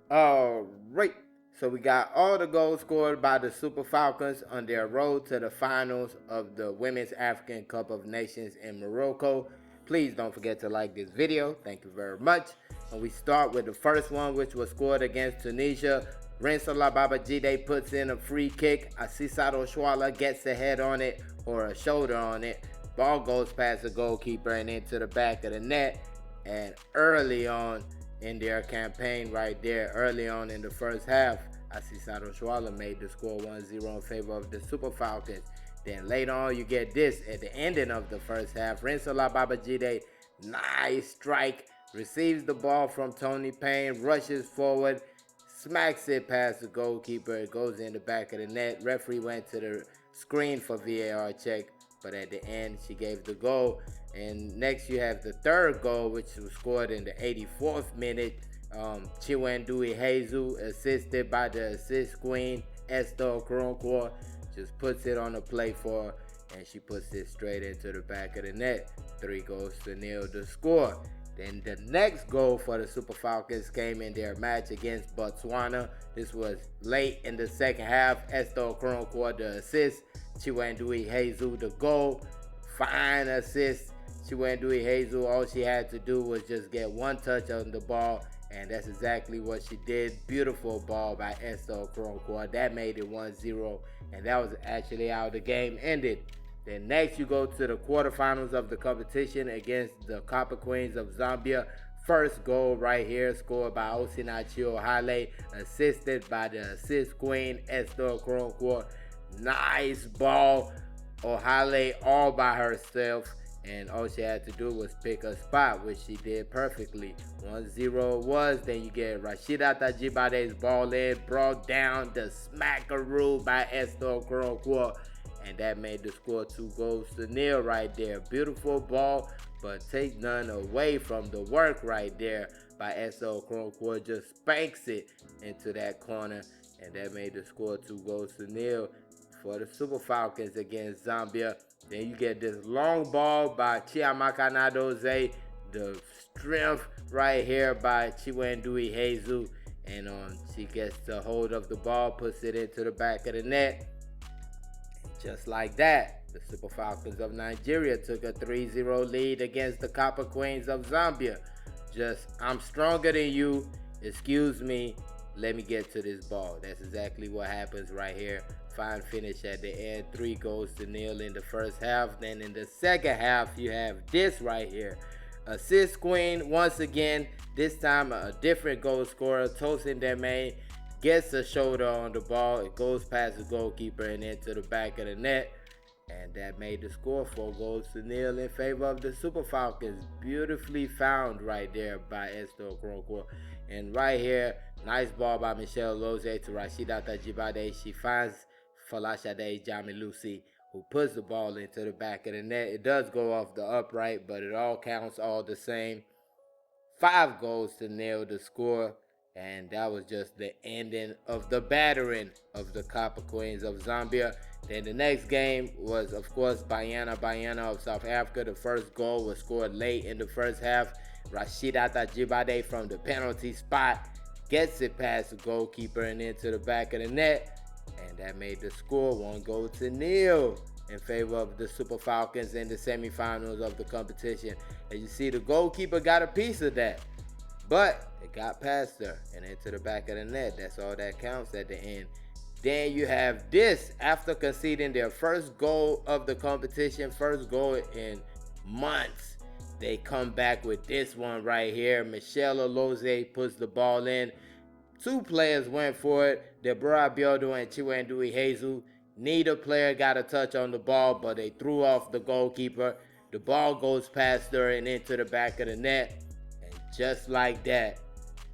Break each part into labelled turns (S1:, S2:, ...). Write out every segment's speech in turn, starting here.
S1: All right. So we got all the goals scored by the Super Falcons on their road to the finals of the Women's African Cup of Nations in Morocco. Please don't forget to like this video. Thank you very much. And we start with the first one, which was scored against Tunisia. Rinsola Babajide puts in a free kick. Asisado Shwala gets a head on it or a shoulder on it. Ball goes past the goalkeeper and into the back of the net. And early on, in their campaign right there early on in the first half, Asisado Shwala made the score 1-0 in favor of the Super Falcons. Then later on, you get this at the ending of the first half. Rinsola Babajide, nice strike, receives the ball from Tony Payne, rushes forward, smacks it past the goalkeeper. It goes in the back of the net. Referee went to the screen for VAR check, but at the end, she gave the goal. And next, you have the third goal, which was scored in the 84th minute. Chiwendui Hezu, assisted by the assist queen, Esther Okoronkwo, just puts it on the plate for her, and she puts it straight into the back of the net. 3-0 the score. Then the next goal for the Super Falcons came in their match against Botswana. This was late in the second half. Esther Okoronkwo the assist, Chiwendui Hezu the goal. Fine assist. Chiwendui Hezu, all she had to do was just get one touch on the ball, and that's exactly what she did. Beautiful ball by Esther Okoronkwo. That made it 1-0, and that was actually how the game ended. Then next you go to the quarterfinals of the competition against the Copper Queens of Zambia. First goal right here scored by Osinachi Ohale, assisted by the assist queen Esther Okoronkwo. Nice ball. Ohale all by herself, and all she had to do was pick a spot, which she did perfectly. 1-0 was. Then you get Rashida Tajibade's ball in, brought down the smackaroo by Esther Okoronkwo, and that made the score 2-0 right there. Beautiful ball, but take none away from the work right there by Esther Okoronkwo. Just spanks it into that corner, and that made the score 2-0 for the Super Falcons against Zambia. Then you get this long ball by Chiamaka Nadoze, the strength right here by Chiwendui Hezu, and she gets the hold of the ball, puts it into the back of the net. Just like that, the Super Falcons of Nigeria took a 3-0 lead against the Copper Queens of Zambia. Just, I'm stronger than you, excuse me, let me get to this ball. That's exactly what happens right here. Fine finish at the end, 3-0 in the first half. Then in the second half, you have this right here. Assist queen, once again, this time a different goal scorer, Tosin Deme, gets a shoulder on the ball. It goes past the goalkeeper and into the back of the net. And that made the score 4-0 in favor of the Super Falcons. Beautifully found right there by Esther Okoronkwo. And right here, nice ball by Michelle Loze to Rashida Tajibade. She finds Falashade Jamilusi, who puts the ball into the back of the net. It does go off the upright, but it all counts all the same. 5-0 the score. And that was just the ending of the battering of the Copper Queens of Zambia. Then the next game was, of course, Banyana of South Africa. The first goal was scored late in the first half. Rashida Tajibade from the penalty spot gets it past the goalkeeper and into the back of the net. And that made the score 1-0 in favor of the Super Falcons in the semifinals of the competition. As you see, the goalkeeper got a piece of that, but it got past her and into the back of the net. That's all that counts at the end. Then you have this, after conceding their first goal of the competition, first goal in months, they come back with this one right here. Michelle Oloze puts the ball in. Two players went for it, Deborah Biodo and Chiwendui Hezu. Neither player got a touch on the ball, but they threw off the goalkeeper. The ball goes past her and into the back of the net. And just like that,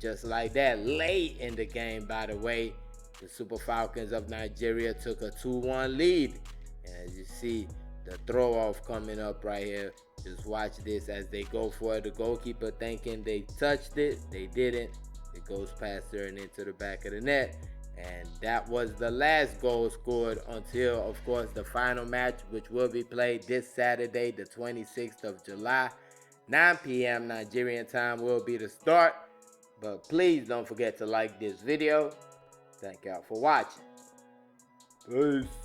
S1: late in the game, by the way, the Super Falcons of Nigeria took a 2-1 lead. And as you see, the throw off coming up right here. Just watch this as they go for it. The goalkeeper thinking they touched it. They didn't. It goes past her and into the back of the net. And that was the last goal scored until, of course, the final match, which will be played this Saturday, the 26th of July. 9 p.m. Nigerian time will be the start. But please don't forget to like this video. Thank y'all for watching. Peace.